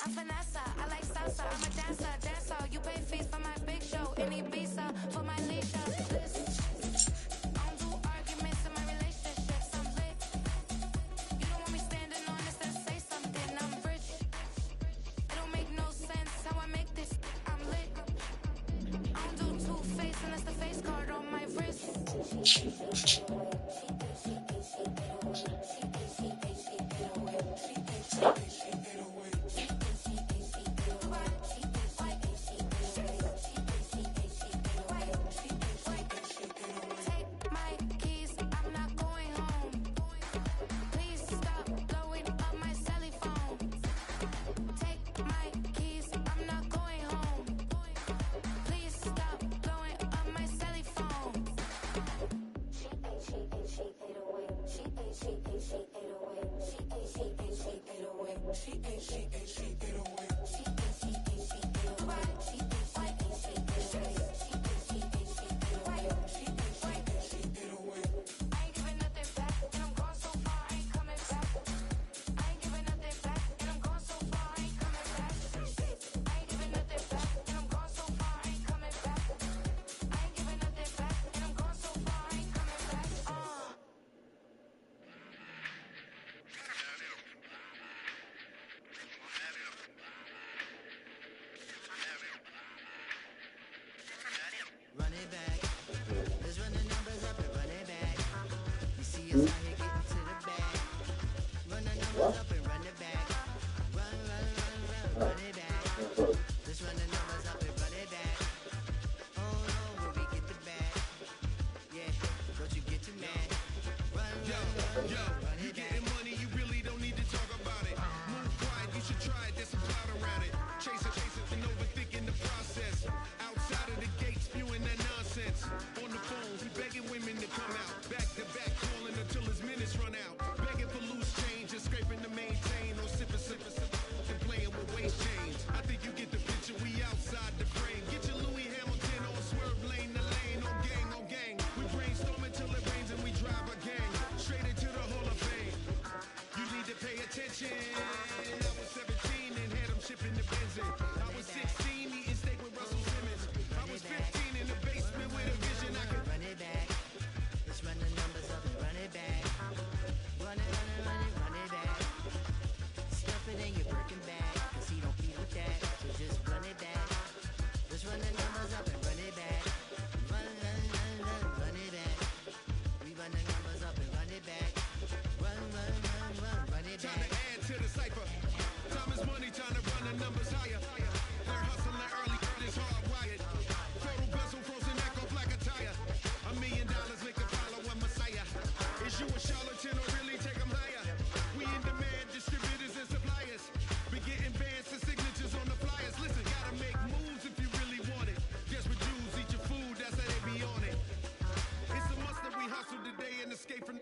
I'm Vanessa, I like salsa, I'm a dancer. You pay fees for my big show, any visa for my leisure. I don't do arguments in my relationships, I'm lit. You don't want me standing on this and say something, I'm rich. It don't make no sense how I make this, I'm lit. I don't do two-face unless the face card on my wrist. Take my keys, I'm not going home. Please stop blowing up my celly phone. Take my keys, I'm not going home. Please stop blowing up my celly phone. I ain't giving nothing back, and I'm gone so far, I ain't coming back. I ain't giving nothing back, and I'm gone so far, I ain't coming back. I ain't giving nothing back, and I'm gone so far, I ain't coming back. I ain't giving nothing back, and I'm gone so far, I ain't coming back. Run it back. Let's run the numbers up and run it back. You see us out here getting to the bag. Run the numbers up and run it back. Run it back. Let's run the numbers up and run it back. Oh no, when we get the bag. Yeah, don't you get too mad. Run You it back. getting money, you really don't need to talk about it. Move quiet, you should try it, there's some cloud around it. Chase it, and overthinking the process. Outside of the gate, spewing that nonsense. On the phone, he begging women to come out. Back to back, calling until his minutes run out. Begging for loose change and scraping to maintain. Or sipping, and playing with waist chains. I think you get the picture, we outside the frame. Get your Louis Hamilton on swerve lane to lane. On gang. We brainstorm until it rains and we drive a gang. Straight into the Hall of Fame. You need to pay attention. I was 17 and had them shipping the Benz in. I was 16 eating steak with Russell Simmons. I was 15 in the basement with a vision I could. Run it back. Let's run the numbers up and run it back. Run it back. Stuff it in your Birkin bag, cause he don't feed with that. So just run it back. Let's run the numbers up and run it back. Run it back. We run the numbers up and run it back. Run it Time to back. add to the cipher. Time is money, time to run the numbers higher. They're hustling early, it's hardwired. Total bezel, frozen neck off like a tire. $1 million make a follow a messiah. Is you a charlatan or really take them higher? We in demand, distributors and suppliers. Be getting bands and signatures on the flyers. Listen, gotta make moves if you really want it. Desperate Jews eat your food, that's how they be on it. It's a must that we hustle today and escape from.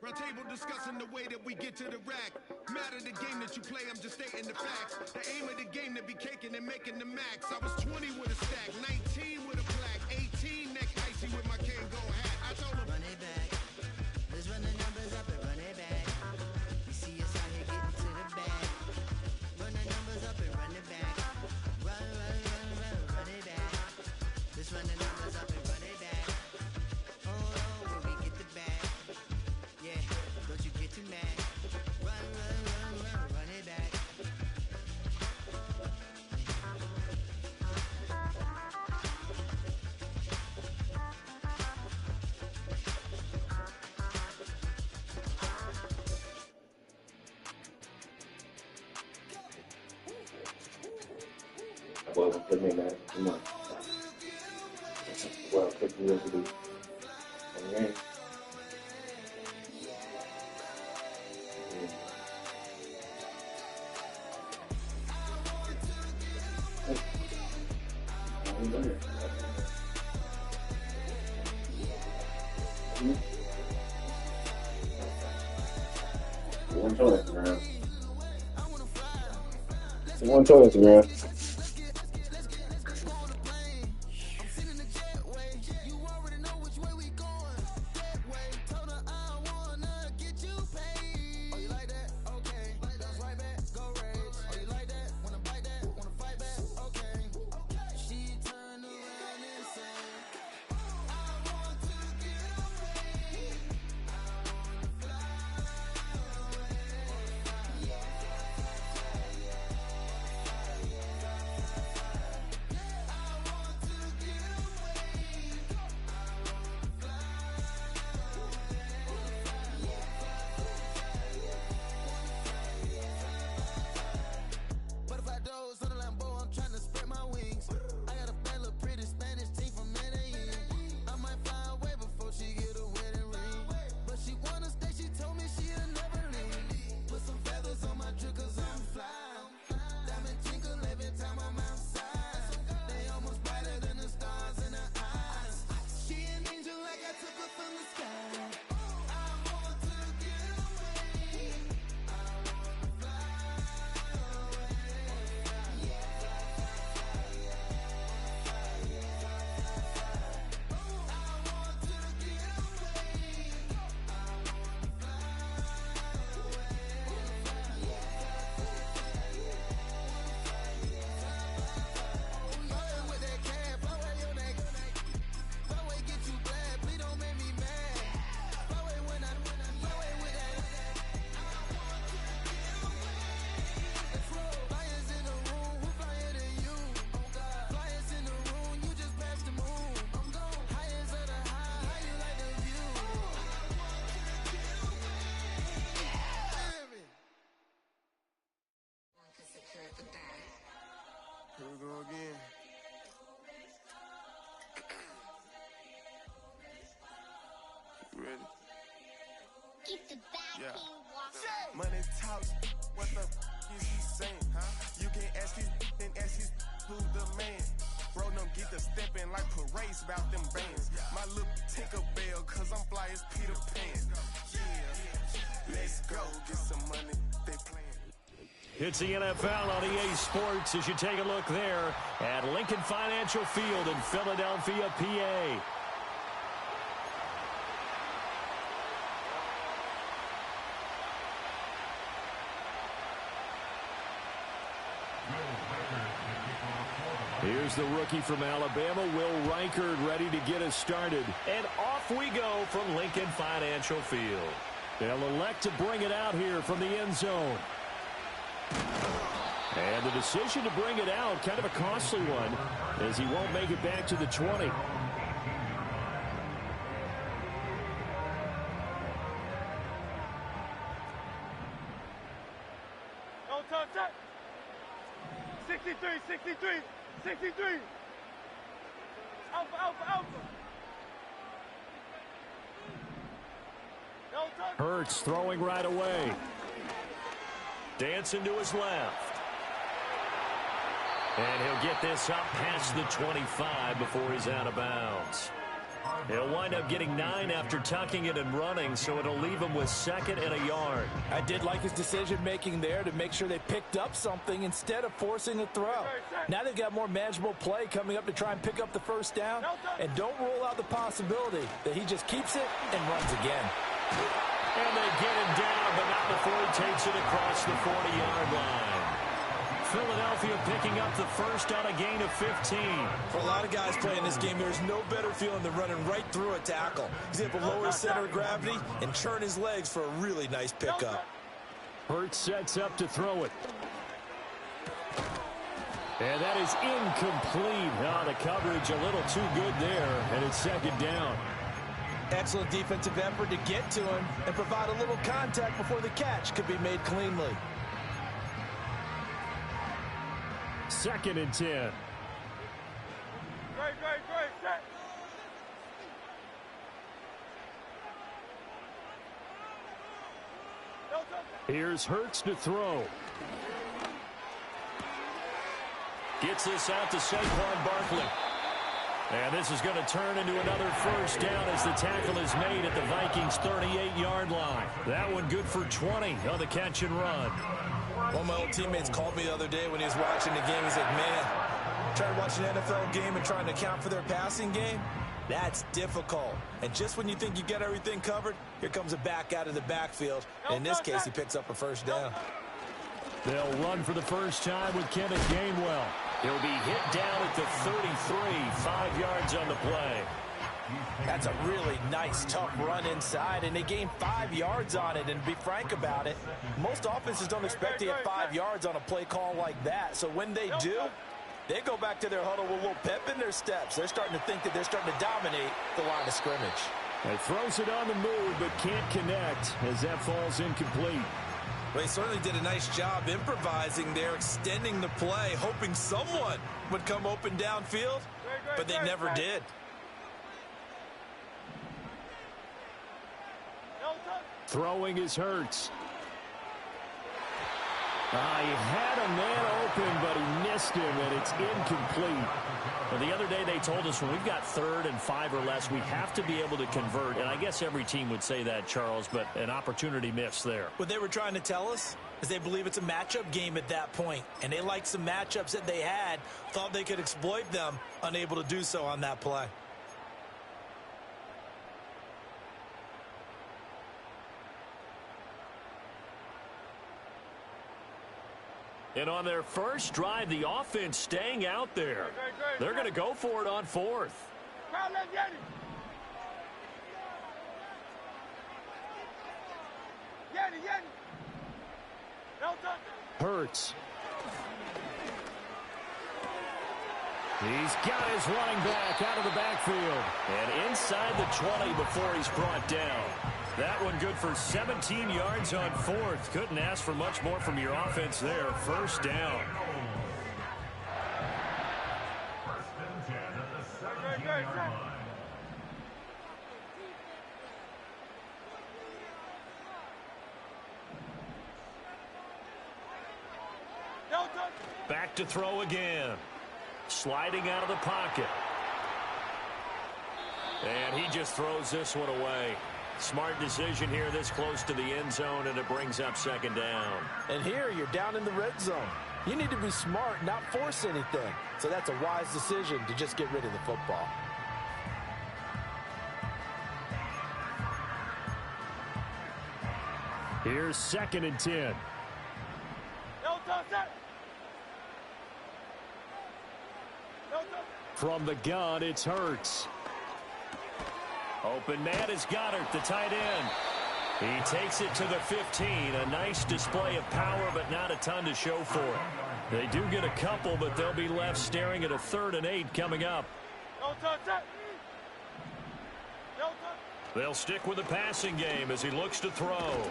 Round table discussing the way that we get to the rack. Matter the game that you play, I'm just stating the facts. The aim of the game to be caking and making the max. I was 20 with a stack, 19 with a plaque, 18 neck icy with my Kango hat. I told him, Run it back. Let's run the numbers up and run it back. You see us out here getting to the bag. Run the numbers up and run it back. Run it back. Let's run the numbers up and run it back. Oh no, when we get the bag. Yeah, don't you get too mad. Run it back. Well, put me man. Come on. Well, put me over the. Okay. One toy Instagram. One toy Instagram. Here we go again. Ready? Keep the back Yeah. walking. Money talks, what the is he saying, huh? You can ask his and ask his who the man. Bro, them get the stepping like parades about them bands. My little Tinkerbell, cause I'm fly as Peter Pan. Yeah, let's go, get some money, they playing. It's the NFL on EA Sports as you take a look there at Lincoln Financial Field in Philadelphia, PA. Here's the rookie from Alabama, Will Reichard, ready to get us started. And off we go from Lincoln Financial Field. They'll elect to bring it out here from the end zone. And the decision to bring it out, kind of a costly one, as he won't make it back to the 20. No touch that. 63, 63, 63. Alpha, alpha, alpha. No touch. Hurts throwing right away. Dancing to his left. And he'll get this up past the 25 before he's out of bounds. He'll wind up getting 9 after tucking it and running, so it'll leave him with 2nd and a yard. I did like his decision-making there to make sure they picked up something instead of forcing a throw. Now they've got more manageable play coming up to try and pick up the first down. And don't rule out the possibility that he just keeps it and runs again. And they get him down, but not before he takes it across the 40-yard line. Philadelphia picking up the first on a gain of 15. For a lot of guys playing this game, there's no better feeling than running right through a tackle. He's able to lower his center of gravity and churn his legs for a really nice pickup. Hurts sets up to throw it. And that is incomplete. Oh, the coverage a little too good there, and it's 2nd down. Excellent defensive effort to get to him and provide a little contact before the catch could be made cleanly. 2nd and 10. Great, set. No touch. Here's Hurts to throw. Gets this out to Saquon Barkley. And this is going to turn into another first down as the tackle is made at the Vikings' 38-yard line. That one good for 20 on the catch and run. One of my old teammates called me the other day when he was watching the game. He's like, man, trying to watch an NFL game and trying to account for their passing game, that's difficult. And just when you think you get everything covered, here comes a back out of the backfield. And in this case, he picks up a first down. They'll run for the first time with Kenneth Gainwell. He'll be hit down at the 33, 5 yards on the play. That's a really nice, tough run inside, and they gain 5 yards on it. And to be frank about it, most offenses don't expect to get 5 yards on a play call like that. So when they do, they go back to their huddle with a little pep in their steps. They're starting to think that they're starting to dominate the line of scrimmage. He throws it on the move, but can't connect as that falls incomplete. Well, he certainly did a nice job improvising there, extending the play, hoping someone would come open downfield, but they never did. Throwing is Hurts. He had a man open, but he missed him, and it's incomplete. Well, the other day they told us when we've got 3rd and 5 or less, we have to be able to convert. And I guess every team would say that, Charles, but an opportunity missed there. What they were trying to tell us is they believe it's a matchup game at that point. And they liked some matchups that they had, thought they could exploit them, unable to do so on that play. And on their first drive, the offense staying out there. They're going to go for it on 4th. Hurts. He's got his running back out of the backfield. And inside the 20 before he's brought down. That one good for 17 yards on 4th. Couldn't ask for much more from your offense there. First down. Back to throw again. Sliding out of the pocket. And he just throws this one away. Smart decision here this close to the end zone, and it brings up second down. And here you're down in the red zone. You need to be smart, not force anything. So that's a wise decision to just get rid of the football. Here's 2nd and 10. From the gun, it's Hurts. Open man is Goddard, the tight end. He takes it to the 15. A nice display of power, but not a ton to show for it. They do get a couple, but they'll be left staring at a 3rd and 8 coming up. They'll stick with the passing game as he looks to throw.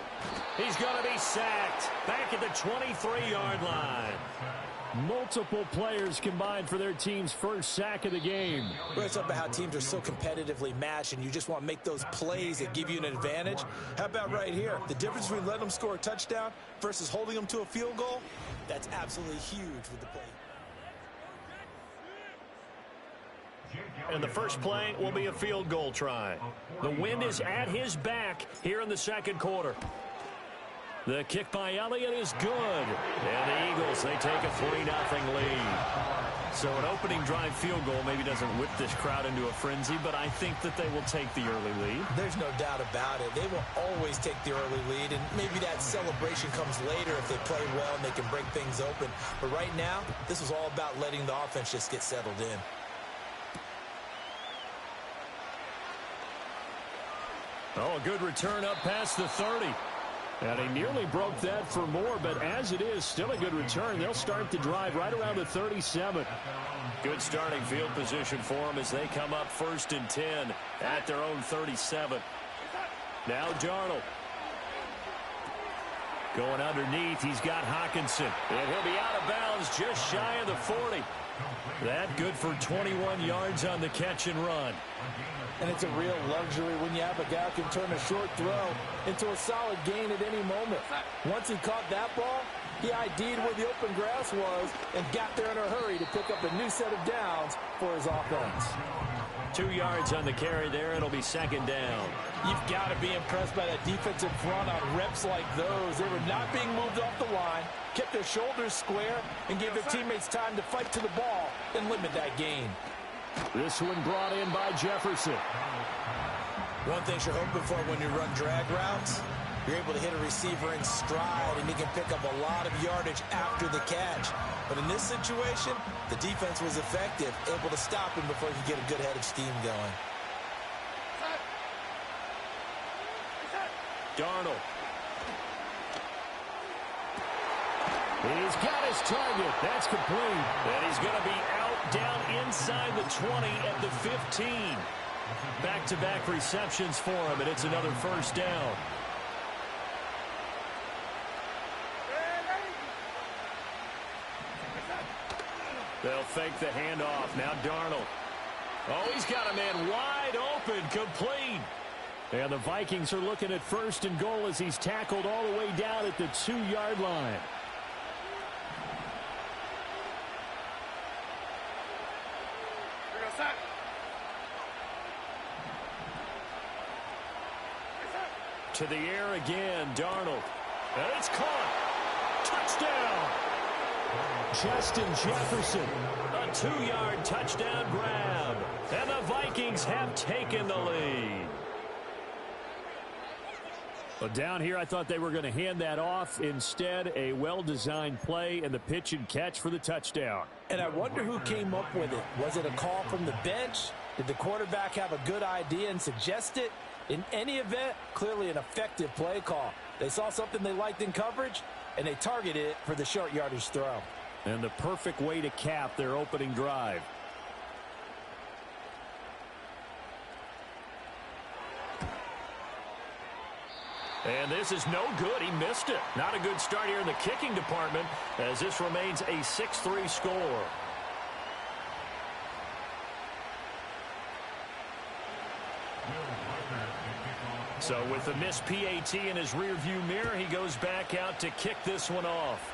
He's going to be sacked back at the 23-yard line. Multiple players combined for their team's first sack of the game. Well, it's about how teams are so competitively matched, and you just want to make those plays that give you an advantage. How about right here? The difference between letting them score a touchdown versus holding them to a field goal, that's absolutely huge with the play. And the first play will be a field goal try. The wind is at his back here in the second quarter. The kick by Elliott is good. And the Eagles, they take a 3-0 lead. So an opening drive field goal maybe doesn't whip this crowd into a frenzy, but I think that they will take the early lead. There's no doubt about it. They will always take the early lead, and maybe that celebration comes later if they play well and they can break things open. But right now, this is all about letting the offense just get settled in. Oh, a good return up past the 30. And he nearly broke that for more, but as it is, still a good return. They'll start the drive right around the 37. Good starting field position for them as they come up 1st and 10 at their own 37. Now Darnold. Going underneath, he's got Hawkinson. And he'll be out of bounds just shy of the 40. That good for 21 yards on the catch and run. And it's a real luxury when you have a guy who can turn a short throw into a solid gain at any moment. Once he caught that ball, he ID'd where the open grass was and got there in a hurry to pick up a new set of downs for his offense. 2 yards on the carry there. It'll be second down. You've got to be impressed by that defensive front on reps like those. They were not being moved off the line, kept their shoulders square, and gave their teammates time to fight to the ball and limit that gain. This one brought in by Jefferson. One thing you're hoping for when you run drag routes, you're able to hit a receiver in stride, and he can pick up a lot of yardage after the catch. But in this situation, the defense was effective, able to stop him before he could get a good head of steam going. Darnold. He's got his target. That's complete. And he's going to be out down inside the 20 at the 15. Back-to-back receptions for him, and it's another first down. They'll fake the handoff. Now Darnold. Oh, he's got a man wide open, complete. And the Vikings are looking at 1st and goal as he's tackled all the way down at the 2-yard line. To the air again, Darnold. And it's caught. Touchdown. Justin Jefferson. A 2-yard touchdown grab. And the Vikings have taken the lead. Well, down here, I thought they were going to hand that off. Instead, a well-designed play and the pitch and catch for the touchdown. And I wonder who came up with it. Was it a call from the bench? Did the quarterback have a good idea and suggest it? In any event, clearly an effective play call. They saw something they liked in coverage, and they targeted it for the short yardage throw. And the perfect way to cap their opening drive. And this is no good. He missed it. Not a good start here in the kicking department as this remains a 6-3 score. So with the missed PAT in his rearview mirror, he goes back out to kick this one off.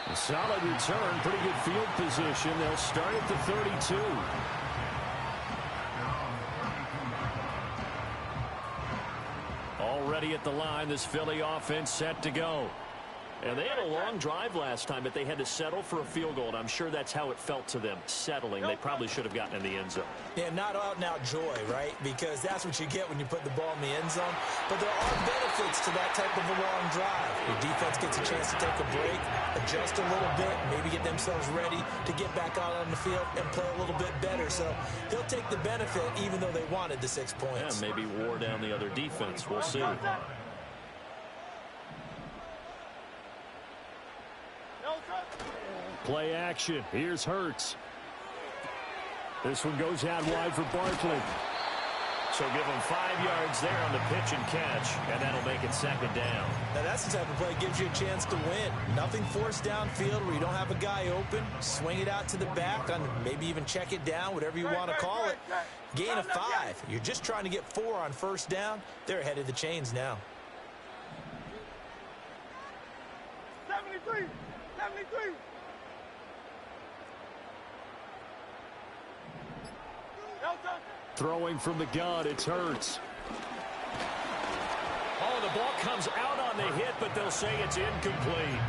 A solid return, pretty good field position. They'll start at the 32. Already at the line, this Philly offense set to go. And they had a long drive last time, but they had to settle for a field goal, and I'm sure that's how it felt to them, settling. They probably should have gotten in the end zone. Yeah, not out-and-out joy, right? Because that's what you get when you put the ball in the end zone. But there are benefits to that type of a long drive. Your defense gets a chance to take a break, adjust a little bit, maybe get themselves ready to get back out on the field and play a little bit better. So they'll take the benefit even though they wanted the 6 points. Yeah, maybe wore down the other defense. We'll see. Play action. Here's Hurts. This one goes out wide for Barkley. So give him 5 yards there on the pitch and catch, and that'll make it second down. Now that's the type of play that gives you a chance to win. Nothing forced downfield where you don't have a guy open. Swing it out to the back, and maybe even check it down, whatever you want to call it. Gain of 5. You're just trying to get 4 on first down. They're ahead of the chains now. 73, 73. Throwing from the gun, it's Hurts. Oh, the ball comes out on the hit, but they'll say it's incomplete.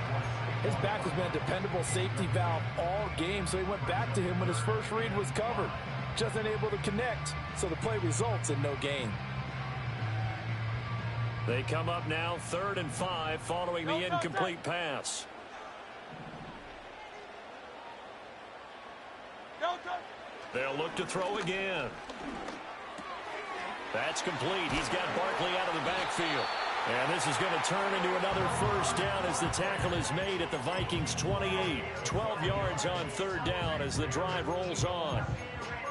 His back has been a dependable safety valve all game, so he went back to him when his first read was covered. Just unable to connect, so the play results in no gain. They come up now 3rd and 5 following the incomplete pass. They'll look to throw again. That's complete. He's got Barkley out of the backfield. And this is going to turn into another first down as the tackle is made at the Vikings 28. 12 yards on 3rd down as the drive rolls on.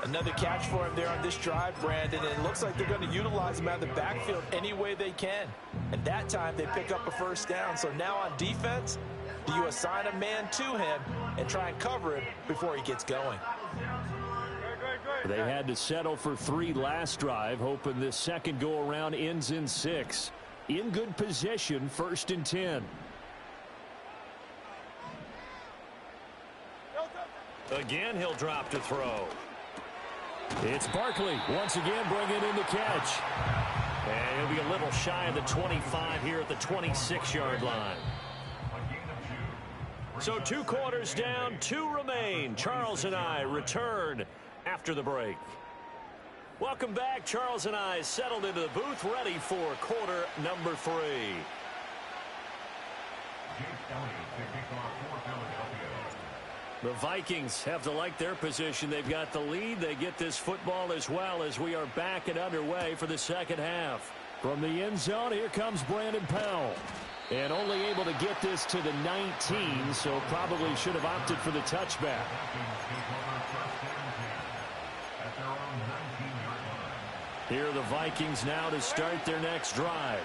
Another catch for him there on this drive, Brandon, and it looks like they're going to utilize him out of the backfield any way they can. And that time they pick up a first down. So now on defense, do you assign a man to him and try and cover him before he gets going? They had to settle for 3 last drive, hoping this second go-around ends in 6. In good position, 1st and 10. Again, he'll drop to throw. It's Barkley once again bringing in the catch. And he'll be a little shy of the 25 here at the 26-yard line. So 2 quarters down, 2 remain. Charles and I return after the break. Welcome back. Charles and I settled into the booth, ready for quarter number 3. The Vikings have to like their position. They've got the lead. They get this football as well as we are back and underway for the second half. From the end zone, here comes Brandon Powell. And only able to get this to the 19, so probably should have opted for the touchback. Here are the Vikings now to start their next drive.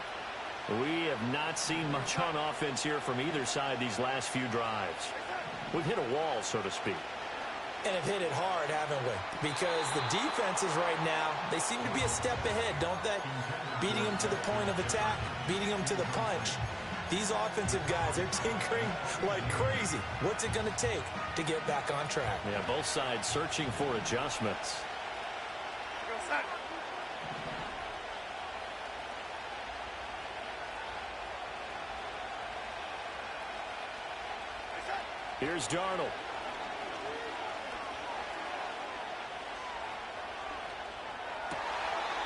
We have not seen much on offense here from either side these last few drives. We've hit a wall, so to speak. And have hit it hard, haven't we? Because the defenses right now, they seem to be a step ahead, don't they? Beating them to the point of attack, beating them to the punch. These offensive guys, they're tinkering like crazy. What's it going to take to get back on track? Yeah, both sides searching for adjustments. Here's Darnold.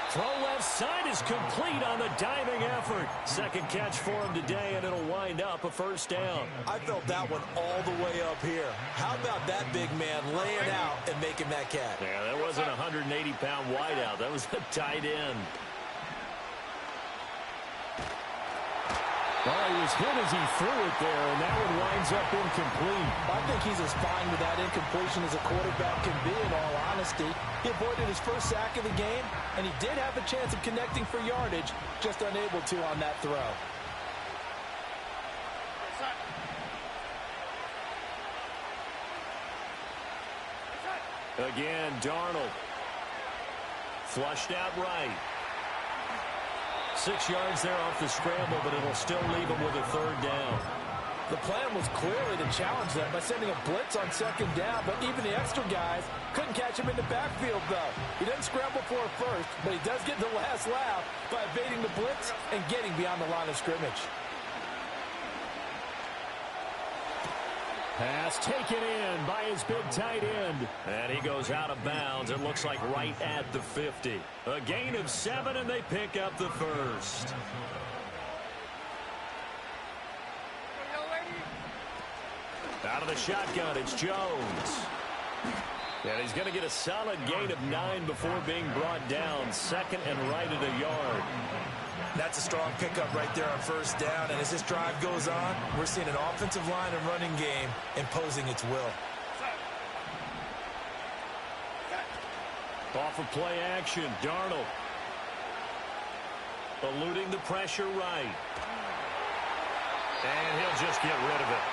Throw left side is complete on the diving effort. Second catch for him today, and it'll wind up a first down. I felt that one all the way up here. How about that big man laying out and making that catch? Yeah, that wasn't a 180-pound wideout. That was a tight end. Well, he was hit as he threw it there, and that one winds up incomplete. I think he's as fine with that incompletion as a quarterback can be, in all honesty. He avoided his first sack of the game, and he did have a chance of connecting for yardage, just unable to on that throw. Again, Darnold. Flushed out right. 6 yards there off the scramble, but it'll still leave him with a third down. The plan was clearly to challenge them by sending a blitz on second down, but even the extra guys couldn't catch him in the backfield, though. He doesn't scramble for a first, but he does get the last laugh by evading the blitz and getting beyond the line of scrimmage. Pass taken in by his big tight end. And he goes out of bounds. It looks like right at the 50. A gain of 7, and they pick up the first. Out of the shotgun, it's Jones. And he's going to get a solid gain of 9 before being brought down. Second and right at a yard. That's a strong pickup right there on first down. And as this drive goes on, we're seeing an offensive line and running game imposing its will. Off of play action, Darnold. Eluding the pressure right. And he'll just get rid of it.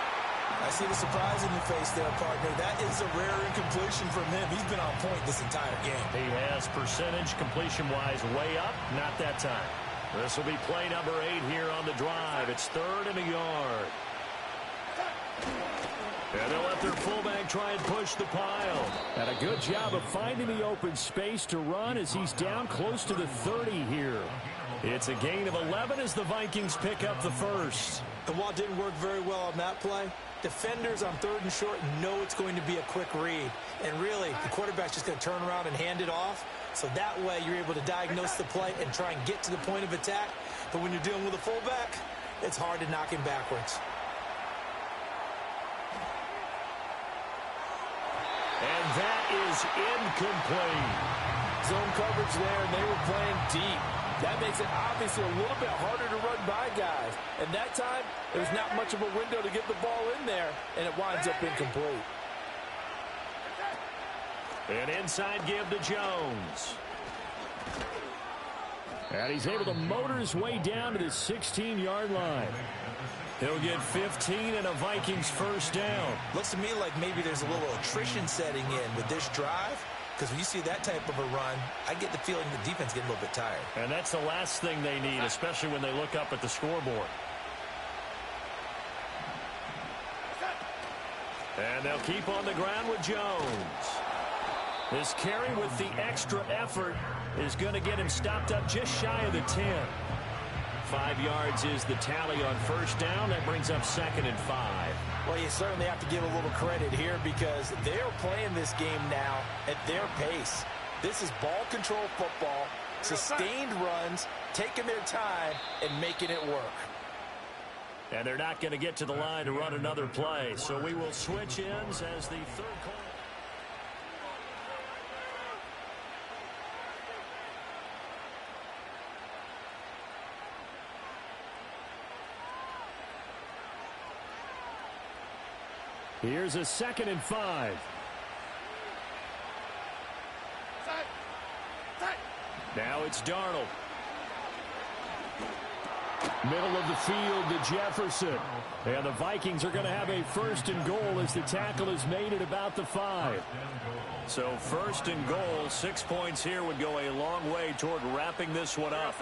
I see the surprise in your face there, partner. That is a rare incompletion from him. He's been on point this entire game. He has percentage completion-wise way up. Not that time. This will be play number 8 here on the drive. It's 3rd and a yard. And they'll let their fullback try and push the pile. And a good job of finding the open space to run as he's down close to the 30 here. It's a gain of 11 as the Vikings pick up the first. And while it didn't work very well on that play, defenders on 3rd and short know it's going to be a quick read. And really, the quarterback's just going to turn around and hand it off. So that way, you're able to diagnose the play and try and get to the point of attack. But when you're dealing with a fullback, it's hard to knock him backwards. And that is incomplete. Zone coverage there, and they were playing deep. That makes it obviously a little bit harder to run by guys. And that time, there's not much of a window to get the ball in there, and it winds up incomplete. An inside give to Jones. And he's able to motor his way down to the 16-yard line. He'll get 15 and a Vikings first down. Looks to me like maybe there's a little attrition setting in with this drive. Because when you see that type of a run, I get the feeling the defense getting a little bit tired. And that's the last thing they need, especially when they look up at the scoreboard. And they'll keep on the ground with Jones. This carry with the extra effort is going to get him stopped up just shy of the 10. 5 yards is the tally on first down. That brings up 2nd and 5. Well, you certainly have to give a little credit here because they're playing this game now at their pace. This is ball control football, sustained runs, taking their time, and making it work. And they're not going to get to the line to run another play. So we will switch ends as the third call. Here's a 2nd and 5. Now it's Darnold. Middle of the field to Jefferson. And the Vikings are going to have a 1st and goal as the tackle is made at about the 5. So 1st and goal, 6 points here would go a long way toward wrapping this one up.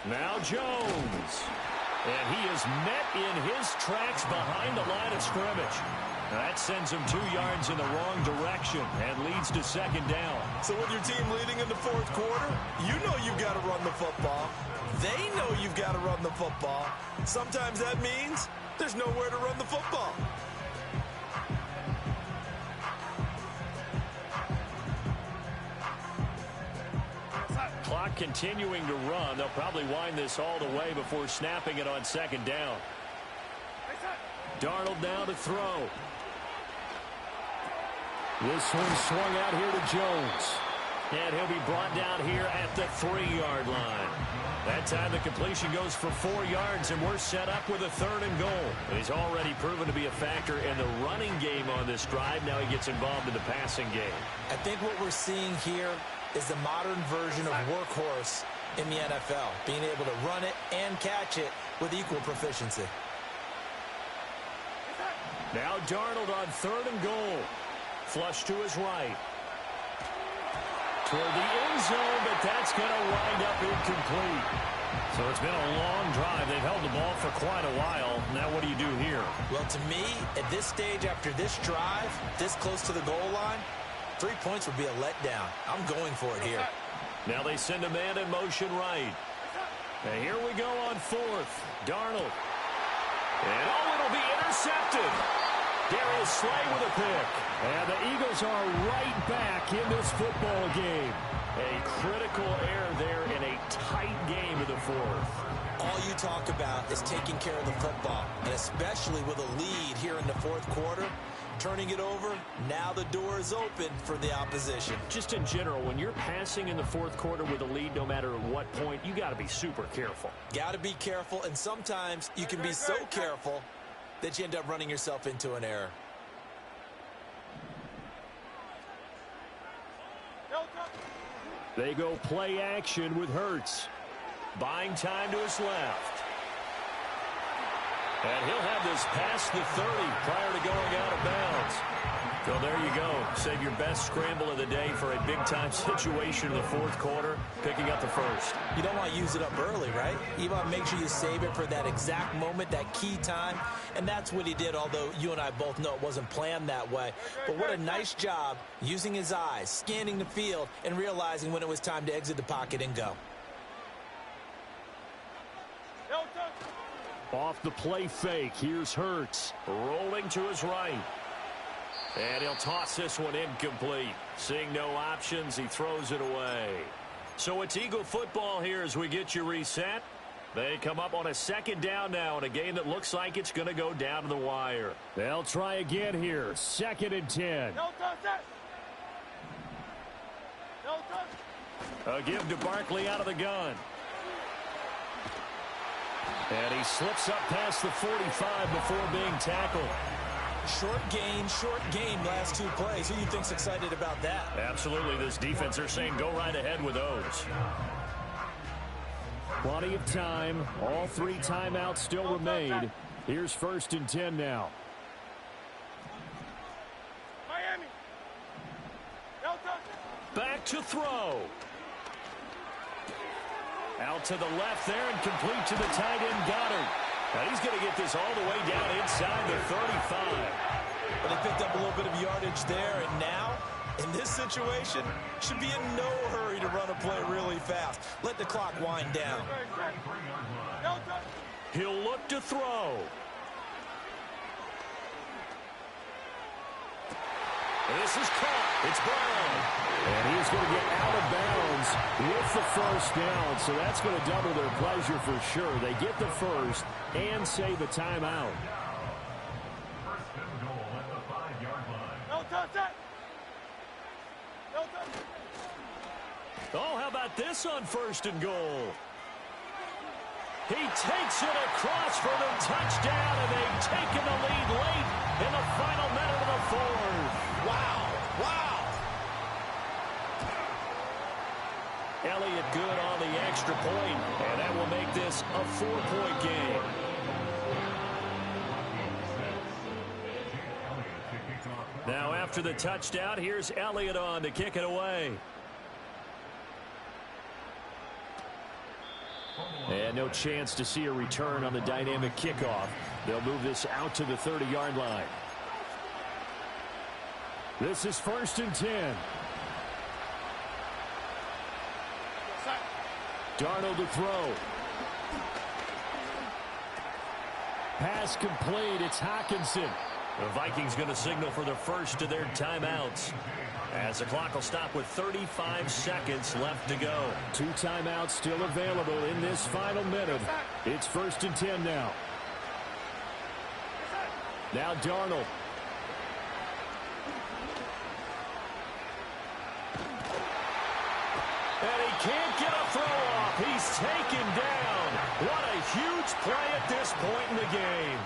Now Jones. And he is met in his tracks behind the line of scrimmage. That sends him 2 yards in the wrong direction and leads to 2nd down. So with your team leading in the 4th quarter, you know you've got to run the football. They know you've got to run the football. Sometimes that means there's nowhere to run the football. Clock continuing to run. They'll probably wind this all the way before snapping it on 2nd down. Darnold now to throw. This one swung out here to Jones. And he'll be brought down here at the 3-yard line. That time the completion goes for 4 yards, and we're set up with a 3rd and goal. And he's already proven to be a factor in the running game on this drive. Now he gets involved in the passing game. I think what we're seeing here is the modern version of workhorse in the NFL, being able to run it and catch it with equal proficiency. Now Darnold on 3rd and goal. Flush to his right. toward the end zone, but that's going to wind up incomplete. So it's been a long drive. They've held the ball for quite a while. Now what do you do here? Well, to me, at this stage after this drive, this close to the goal line, 3 points would be a letdown. I'm going for it here. Now they send a man in motion right. And here we go on fourth. Darnold. And it'll be intercepted. Darius Slay with a pick. And the Eagles are right back in this football game. A critical error there in a tight game in the fourth. All you talk about is taking care of the football, and especially with a lead here in the fourth quarter, turning it over, now the door is open for the opposition. Just in general, when you're passing in the fourth quarter with a lead, no matter at what point, you got to be super careful. Got to be careful, and sometimes you can be so careful that you end up running yourself into an error. They go play action with Hurts. Buying time to his left. And he'll have this past the 30 prior to going out of bounds. So there you go. Save your best scramble of the day for a big-time situation in the fourth quarter, picking up the first. You don't want to use it up early, right? You want to make sure you save it for that exact moment, that key time. And that's what he did, although you and I both know it wasn't planned that way. But what a nice job using his eyes, scanning the field, and realizing when it was time to exit the pocket and go. Off the play fake, here's Hurts. Rolling to his right. And he'll toss this one incomplete. Seeing no options, he throws it away. So it's Eagle football here as we get you reset. They come up on a second down now in a game that looks like it's going to go down to the wire. They'll try again here. 2nd and 10. A give to Barkley out of the gun. And he slips up past the 45 before being tackled. Short game, last 2 plays. Who do you think's excited about that? Absolutely. This defense, they're saying go right ahead with those. Plenty of time. All 3 timeouts still remain. Here's 1st and 10 now. Miami. Back to throw. Out to the left there and complete to the tight end Goddard. Now he's going to get this all the way down inside the 35. Well, they picked up a little bit of yardage there, and now, in this situation, should be in no hurry to run a play really fast. Let the clock wind down. He'll look to throw. This is caught. It's Brown. And he's going to get out of bounds with the first down. So that's going to double their pleasure for sure. They get the first and save a timeout. Oh, how about this on 1st and goal? He takes it across for the touchdown, and they've taken the lead late in the final minute of the fourth. Wow. Elliott good on the extra point, and that will make this a 4-point game. Now after the touchdown, here's Elliott on to kick it away. And no chance to see a return on the dynamic kickoff. They'll move this out to the 30-yard line. This is 1st and 10. Darnold to throw. Pass complete. It's Hockenson. The Vikings going to signal for the first of their timeouts, as the clock will stop with 35 seconds left to go. 2 timeouts still available in this final minute. It's 1st and 10 now. Now Darnold. And he can't get a throw off. He's taken down. What a huge play at this point in the game.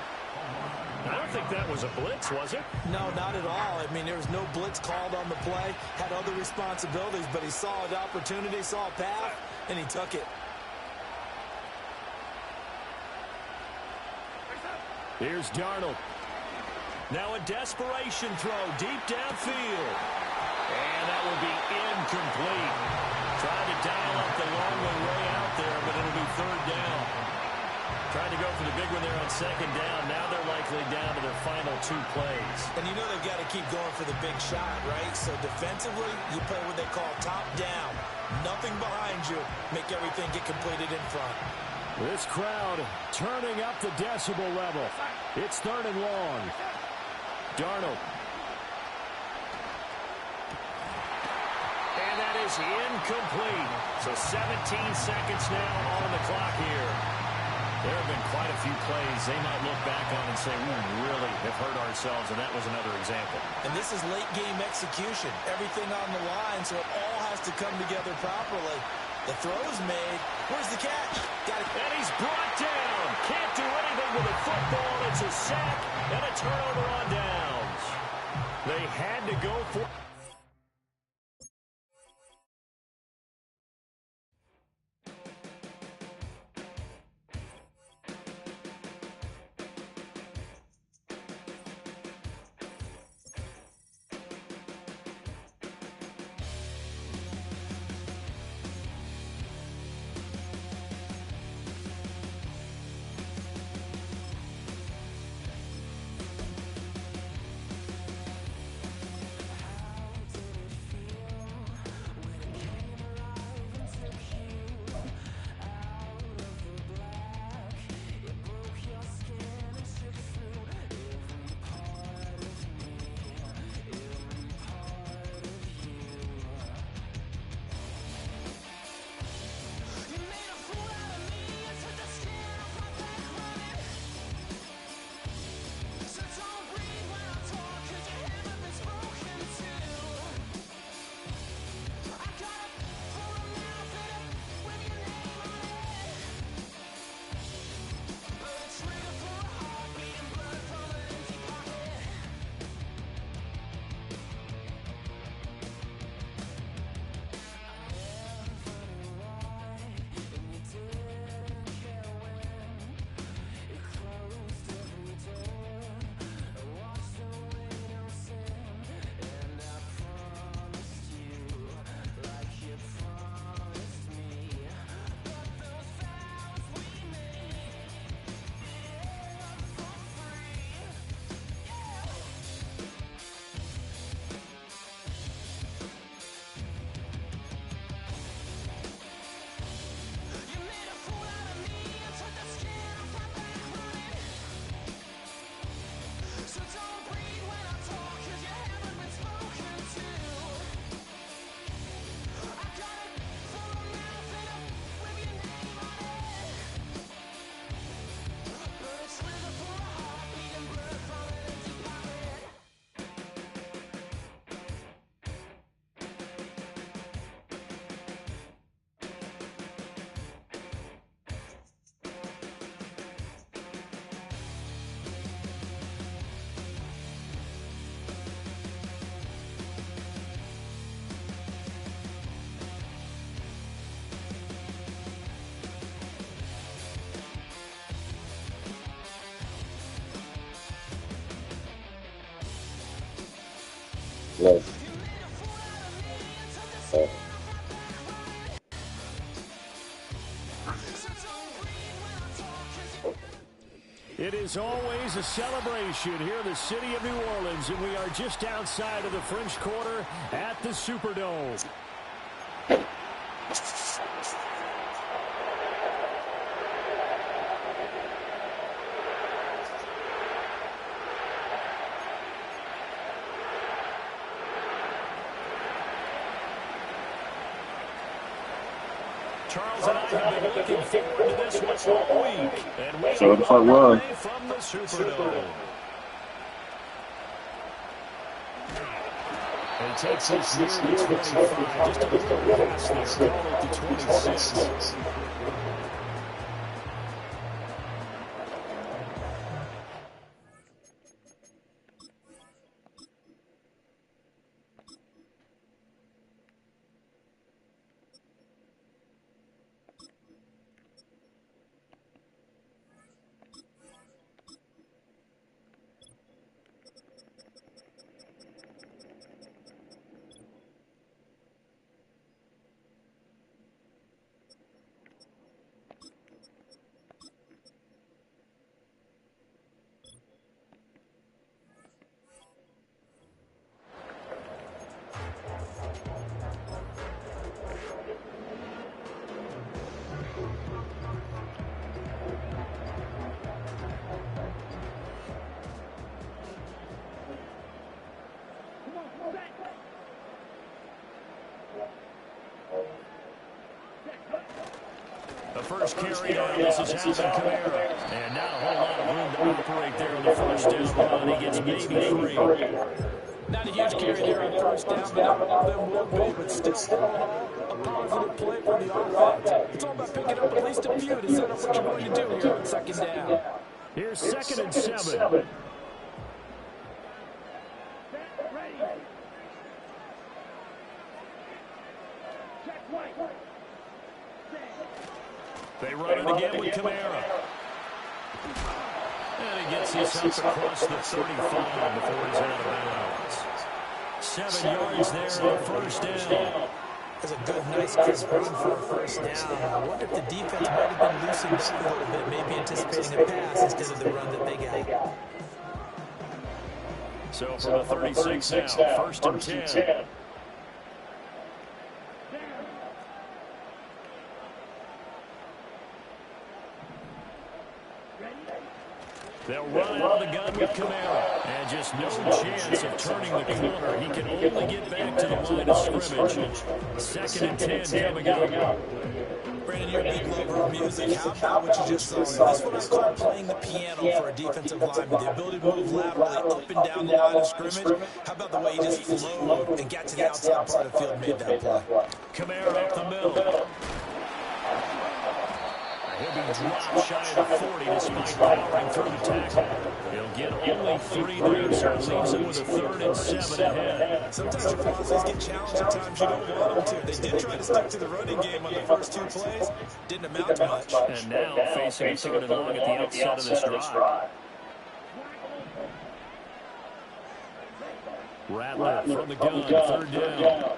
I don't think that was a blitz, was it? No, not at all. I mean, there was no blitz called on the play. Had other responsibilities, but he saw an opportunity, saw a path, and he took it. Here's Darnold. Now a desperation throw deep downfield. And that will be incomplete. Tried to dial up the long one way out there, but it'll be third down. Tried to go for the big one there on second down. Now they're likely down to their final 2 plays. And you know they've got to keep going for the big shot, right? So defensively, you play what they call top down. Nothing behind you. Make everything get completed in front. This crowd turning up the decibel level. It's third and long. Darnold. And that is incomplete. So 17 seconds now on the clock here. There have been quite a few plays they might look back on and say, we really have hurt ourselves, and that was another example. And this is late game execution. Everything on the line, so it all has to come together properly. The throw's made. Where's the catch? Got it. And he's brought down. Can't do anything with a football. It's a sack and a turnover on downs. They had to go for it. Love. It is always a celebration here in the city of New Orleans, and we are just outside of the French Quarter at the Superdome. Charles and I have been looking forward to this one all week. And we So are well. away from the Superdome. And he takes this near the 25, just a little pass there, called it to 26. The first carry now, this is Alvin Kamara. And not a whole lot of room to operate there on the first down run. He gets maybe 3. Not a huge carry there on first down, but not all of them will be. But still, all in all, a positive play for the offense. It's all about picking up at least a few to set up what you're going to do here on second down. Here's 2nd and 7. They run it again with Kamara. And he gets this up across the 35 before he's out of bounds. 7 yards there on first down. That's a good, nice, crisp run for a first down. I wonder if the defense might have been loosened up a little bit, maybe anticipating a pass instead of the run that they got. So from the 36 now, 1st and 10. They'll run out of the gun with Kamara. And just no chance of turning the corner. He can only get back to the line of scrimmage. 2nd and 10 coming up. Brandon, you're a big lover of music. How about what you just saw? That's what I call playing the piano for a defensive lineman. The ability to move laterally up and down the line of scrimmage. How about the way he just flowed and got to the outside part of the field and made that play? Kamara up the middle. He'll be dropped shy of the 40 despite powering through the tackle. He'll get only 3 there, so it leaves him with a 3rd and 7 ahead. Sometimes your philosophies get challenged, at times you don't want them to. They did try to stick to the running game on the first 2 plays. Didn't amount to much. And now facing a 3rd and long at the outset of this drive. Rattler from the gun, 3rd down.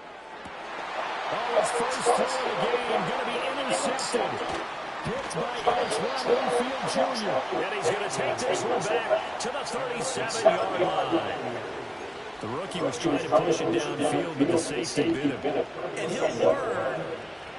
Oh, his first throw of the game, going to be intercepted. Picked by Antoine Winfield Jr. And he's going to take this one back to the 37-yard line. The rookie was trying to push it downfield, but the safety bit him. And he'll learn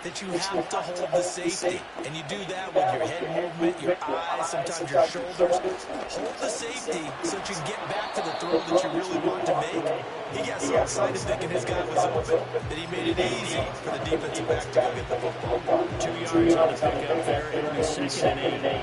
that you have to hold the safety. And you do that with your head movement, your eyes, sometimes your shoulders. Hold the safety so that you can get back to the throw that you really want to make. He got so excited thinking his guy was open that he made it easy for the defensive back to go get the football. 2 yards on the pickup there. It'll be 2nd and 8.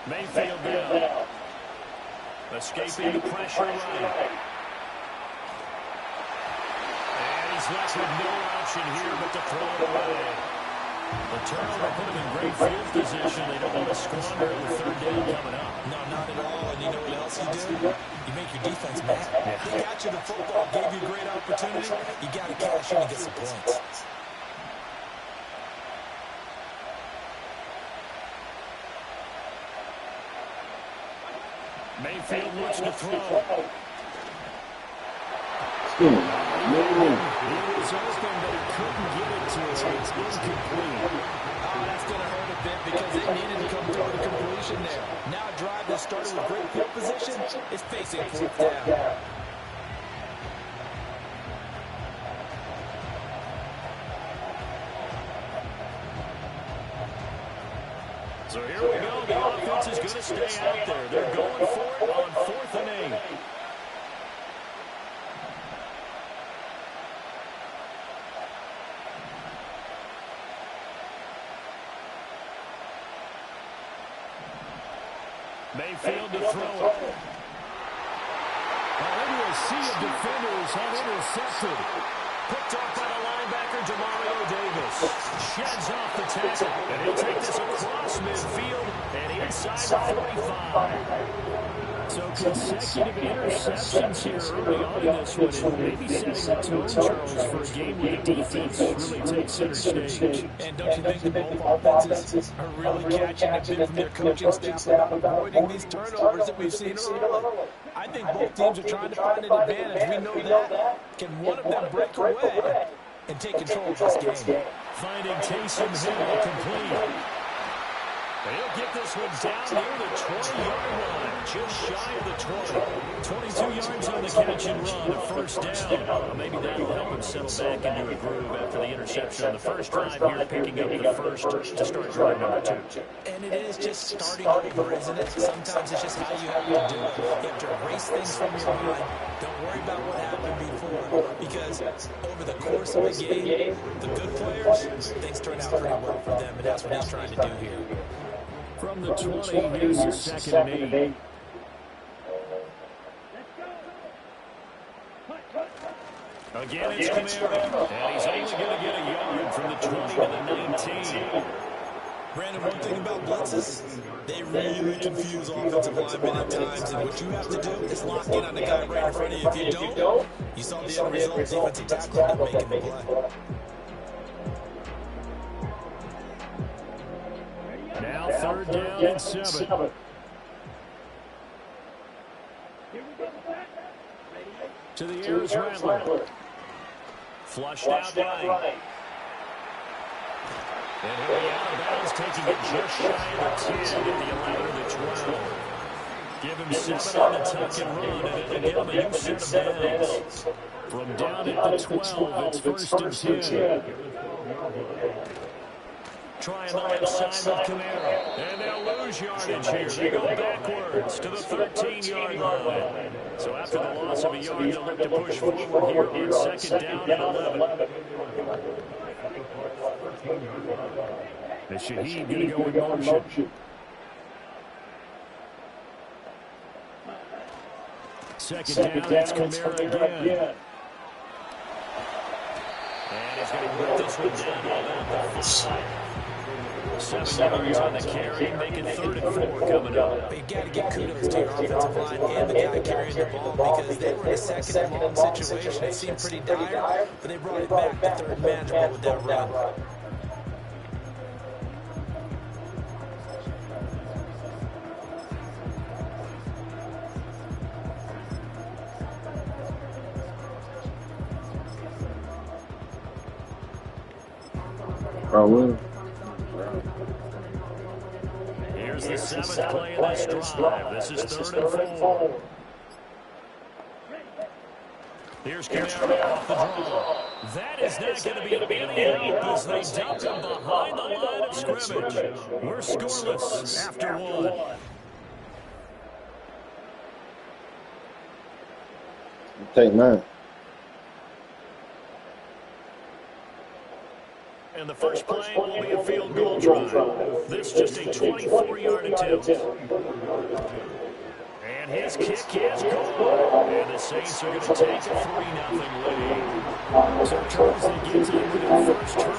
Mayfield down. Escaping the pressure right. And he's left with no option here but to throw it away. The turnover put him in great field position. They don't want to squander it with 3rd down coming up. No, not at all. And you know what else you do? You make your defense mad. They got you the football, gave you a great opportunity. You got to cash in and get some points. Mayfield looks to throw. He was open, but he couldn't get it to him. It's incomplete. Oh, that's going to hurt a bit because they needed to come through the completion there. Now a drive that started with great field position is facing 4th down. So here we go. The offense is going to stay out there. They're going for it on 4th and 8. Mayfield to throw it. Already a sea of defenders have intercepted. Picked off by the linebacker, Demario Davis. Sheds off the tackle, and he'll take this across midfield and inside the 45. So consecutive interceptions here early on in this one, and maybe setting the tone, Charles, for a game where the defense really takes center stage. And don't you think that both offenses are really catching a bit from their coaching staff about avoiding these turnovers that we've seen early? I think both teams are trying to find an advantage. We know that. Can one of them break away and take control of this game? Finding Taysom Hill complete. He'll get this one down near the 20-yard line, just shy of the 20. 22 yards on the catch and run, a first down. Well, maybe that'll help him settle back into a groove after the interception on the first drive here, picking up the first to start drive number 2. And it is just starting over, isn't it? Sometimes it's just how you have to do it. You have to erase things from your mind. Don't worry about what happened before, because over the course of a game, the good players, things turn out pretty well for them, and that's what he's trying to do here. From the 20, here's the 2nd and 8. Again, it's Kamara, and he's only going to get a yard from the 20 to the 19. Brandon, one thing about blitzes, they really confuse offensive linemen at times, and what you have to do is lock in on the guy right in front of you. If you don't, you saw the end result, defensive tackle not making the play. Now 3rd down and 7. To the air is Rattler. Flushed out right. And he'll be out of bounds, taking it just shy of the 10 at the 11 or the 12. Give him 7 on the tuck and run, and it'll give him a new set of downs. From down at the 12, it's 1st and 10. Trying the left side with Kamara. And they'll lose yardage here. They go backwards to the 13-yard line. So after the loss of a yard, they'll look to push forward here on 2nd down and 11. And Shaheed going to go in motion. 2nd down, it's Kamara again. And he's going to put this one down about the 5. 7 yards on the carry, make it 3rd and 4 coming up. But you got to give kudos to your offensive line and the guy carrying the ball, because they were in a 2nd and long situation. It seemed pretty dire, but they brought it back to 3rd manageable with that run. Here's the 7th play of this drive. This is 3rd and 4. Here's Kamara off the draw. That is not going to be any help as they dump him behind the line of scrimmage. We're scoreless after 1. Take 9. And the first play will be a field goal drive. This just a 24-yard attempt. And his kick is good. And the Saints are going to take a 3-0 lead. So Charles, they get to with their first try